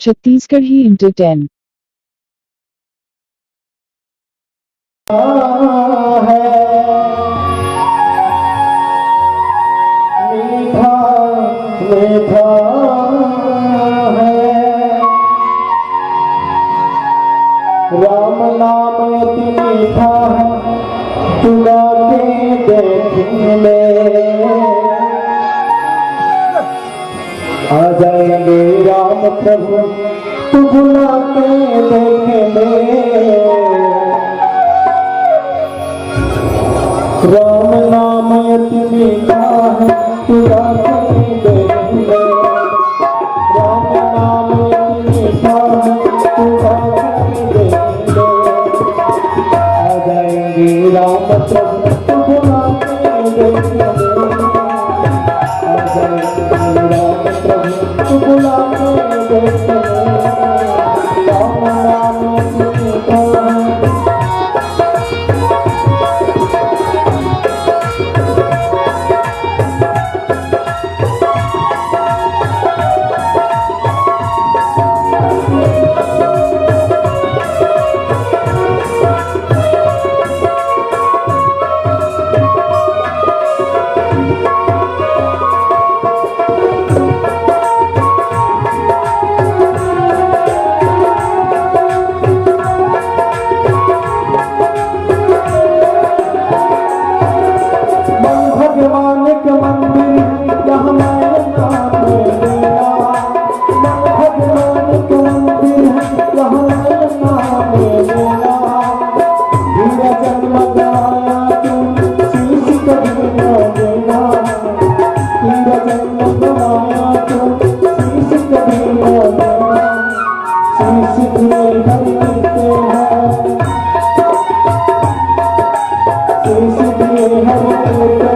Chhattisgarhi inter 10। Ram नाम अति मीठा है, तू गा के देखने आ जाएंगे राम प्रभु, तू बुला के देखने। राम नाम अति मीठा है, तू गा के देखने। राम नाम अति मीठा है, तू गा के देखने। आ जाएंगे राम प्रभु, तू बुला के देखने। आ जाएंगे राम प्रभु, तू बुला के देखने। राम नाम अति मीठा है। भगवान के मंदिर यहाँ मैं नाम लेना। भगवान के मंदिर यहाँ मैं नाम लेना। मेरा जन्म गवाया तू शीश कभी न देना। मेरा जन्म गवाया तू शीश कभी न देना। शीश दिए हर मिलते हैं, शीश दिए हर मिलते हैं।